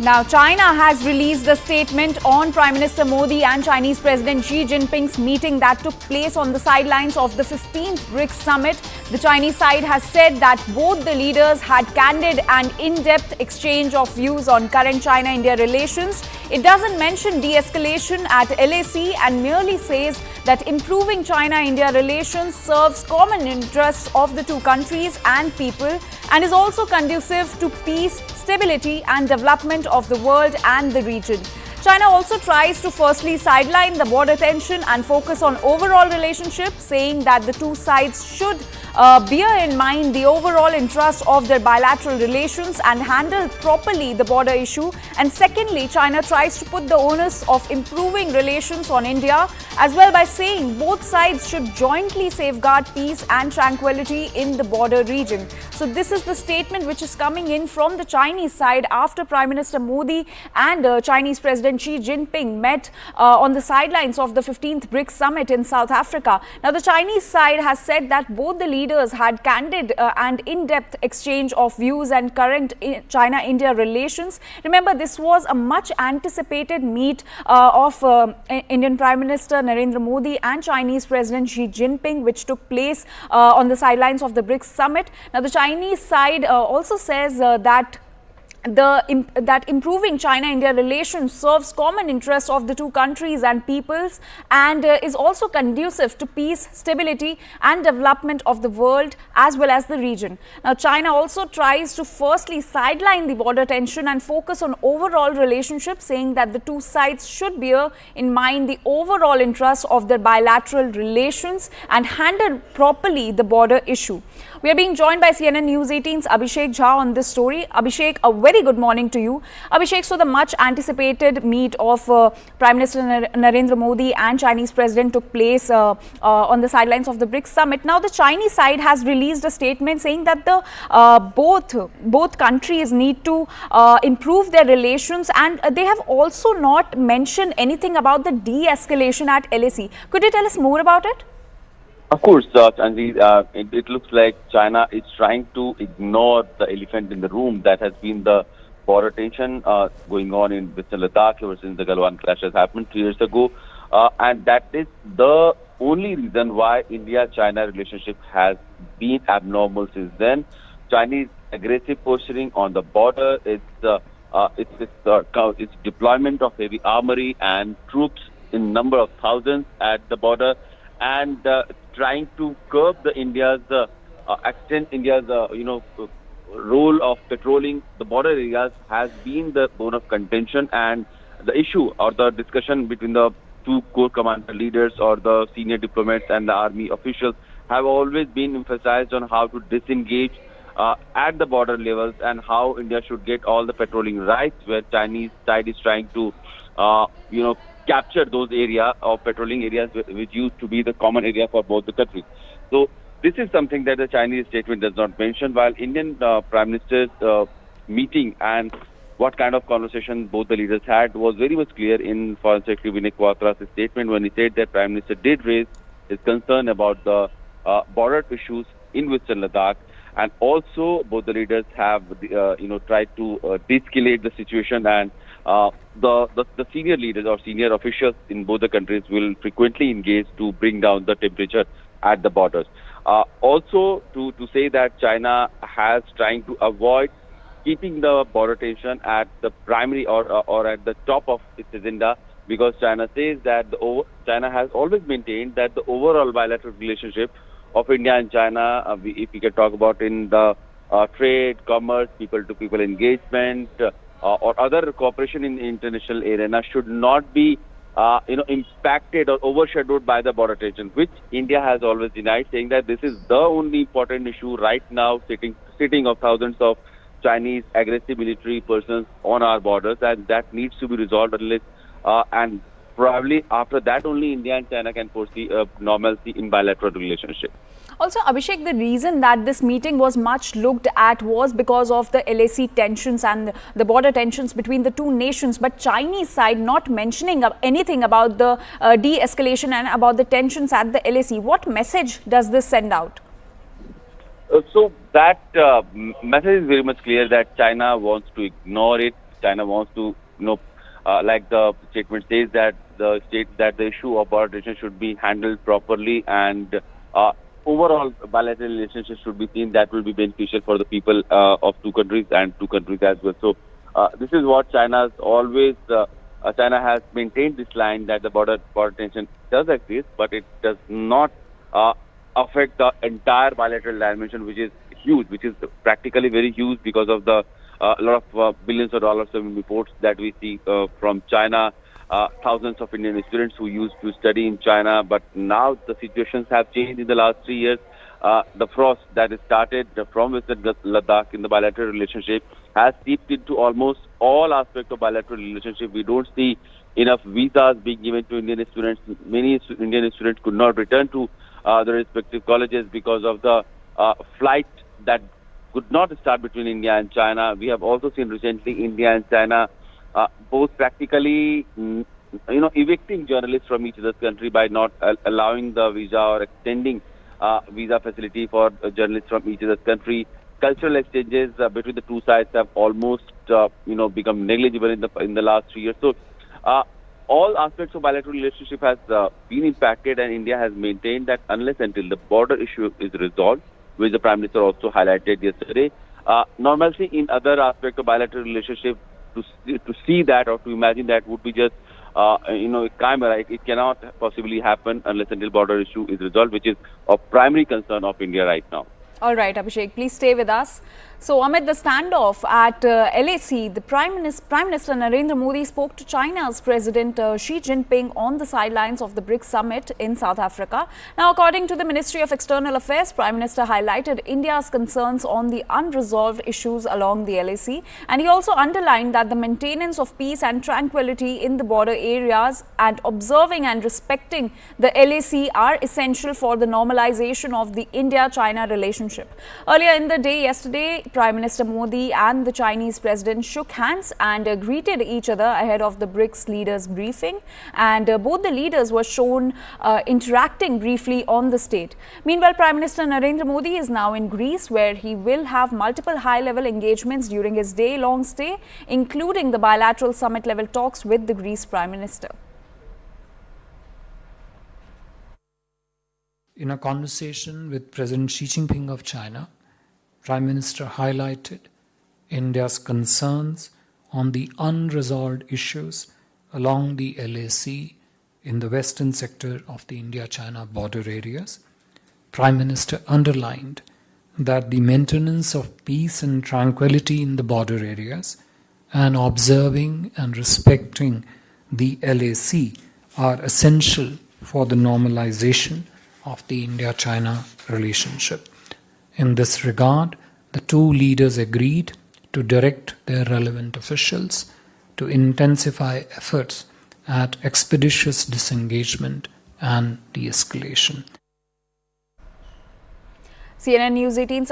Now, China has released a statement on Prime Minister Modi and Chinese President Xi Jinping's meeting that took place on the sidelines of the 15th BRICS Summit. The Chinese side has said that both the leaders had candid and in-depth exchange of views on current China-India relations. It doesn't mention de-escalation at LAC and merely says that improving China-India relations serves common interests of the two countries and people and is also conducive to peace, stability and development of the world and the region. China also tries to firstly sideline the border tension and focus on overall relationship, saying that the two sides should bear in mind the overall interest of their bilateral relations and handle properly the border issue. And secondly, China tries to put the onus of improving relations on India as well by saying both sides should jointly safeguard peace and tranquility in the border region. So this is the statement which is coming in from the Chinese side after Prime Minister Modi and Chinese President Xi Jinping met on the sidelines of the 15th BRICS Summit in South Africa. Now, the Chinese side has said that both the leaders had candid and in-depth exchange of views and current China-India relations. Remember, this was a much anticipated meet of Indian Prime Minister Narendra Modi and Chinese President Xi Jinping, which took place on the sidelines of the BRICS Summit. Now, the Chinese side also says that improving China-India relations serves common interests of the two countries and peoples and is also conducive to peace, stability and development of the world as well as the region. Now, China also tries to firstly sideline the border tension and focus on overall relationship, saying that the two sides should bear in mind the overall interests of their bilateral relations and handle properly the border issue. We are being joined by CNN News 18's Abhishek Jha on this story. Abhishek, a very good morning to you. Abhishek, so the much anticipated meet of Prime Minister Narendra Modi and Chinese President took place on the sidelines of the BRICS Summit. Now, the Chinese side has released a statement saying that the both countries need to improve their relations, and they have also not mentioned anything about the de-escalation at LAC. Could you tell us more about it? Of course, Chanji, it looks like China is trying to ignore the elephant in the room that has been the border tension going on in Western Ladakh ever since the Galwan clashes happened 3 years ago. And that is the only reason why India-China relationship has been abnormal since then. Chinese aggressive posturing on the border, its deployment of heavy armory and troops in number of thousands at the border, and trying to curb the India's role of patrolling the border areas has been the bone of contention, and the issue or the discussion between the two core commander leaders or the senior diplomats and the army officials have always been emphasized on how to disengage at the border levels and how India should get all the patrolling rights, where Chinese side is trying to capture those areas of patrolling areas which used to be the common area for both the countries. So this is something that the Chinese statement does not mention, while Indian Prime Minister's meeting and what kind of conversation both the leaders had was very much clear in Foreign Secretary Vinay Quatra's statement when he said that Prime Minister did raise his concern about the border issues in Western Ladakh, and also both the leaders have tried to de-escalate the situation, and the senior leaders or senior officials in both the countries will frequently engage to bring down the temperature at the borders. Also, to say that China has trying to avoid keeping the border tension at the primary or at the top of its agenda, because China says that China has always maintained that the overall bilateral relationship of India and China, if we can talk about in the trade, commerce, people-to-people engagement, or other cooperation in the international arena, should not be impacted or overshadowed by the border tension, which India has always denied, saying that this is the only important issue right now, sitting of thousands of Chinese aggressive military persons on our borders, and that needs to be resolved unless and probably after that only India and China can foresee a normalcy in bilateral relationship. Also, Abhishek, the reason that this meeting was much looked at was because of the LAC tensions and the border tensions between the two nations, but Chinese side not mentioning anything about the de-escalation and about the tensions at the LAC. What message does this send out? So that message is very much clear that China wants to ignore it China wants to, like the statement says, that the issue of border tension should be handled properly, and overall bilateral relationship should be seen that will be beneficial for the people of two countries and two countries as well. So this is what China's always. China has maintained this line that the border tension does exist, but it does not affect the entire bilateral dimension, which is huge, which is practically very huge because of the lot of billions of dollars of reports that we see from China. Thousands of Indian students who used to study in China, but now the situations have changed in the last 3 years. The frost that is started from Western Ladakh in the bilateral relationship has seeped into almost all aspects of bilateral relationship. We don't see enough visas being given to Indian students. Many Indian students could not return to their respective colleges because of the flight that could not start between India and China. We have also seen recently India and China both practically, evicting journalists from each other's country by not allowing the visa or extending visa facility for journalists from each other's country. Cultural exchanges between the two sides have almost, become negligible in the last 3 years. So, all aspects of bilateral relationship has been impacted, and India has maintained that unless until the border issue is resolved, which the Prime Minister also highlighted yesterday, normalcy in other aspects of bilateral relationship, to see that or to imagine that would be just a chimera. It cannot possibly happen unless until border issue is resolved, which is of primary concern of India right now. All right, Abhishek, please stay with us. So, amid the standoff at LAC, the Prime Minister Narendra Modi spoke to China's President Xi Jinping on the sidelines of the BRICS Summit in South Africa. Now, according to the Ministry of External Affairs, Prime Minister highlighted India's concerns on the unresolved issues along the LAC, and he also underlined that the maintenance of peace and tranquility in the border areas and observing and respecting the LAC are essential for the normalization of the India-China relationship. Earlier in the day yesterday, Prime Minister Modi and the Chinese President shook hands and greeted each other ahead of the BRICS leaders' briefing, and both the leaders were shown interacting briefly on the stage. Meanwhile, Prime Minister Narendra Modi is now in Greece, where he will have multiple high-level engagements during his day-long stay, including the bilateral summit-level talks with the Greece Prime Minister. In a conversation with President Xi Jinping of China, Prime Minister highlighted India's concerns on the unresolved issues along the LAC in the western sector of the India-China border areas. Prime Minister underlined that the maintenance of peace and tranquility in the border areas and observing and respecting the LAC are essential for the normalization of the India-China relationship. In this regard, the two leaders agreed to direct their relevant officials to intensify efforts at expeditious disengagement and de-escalation. CNN News 18's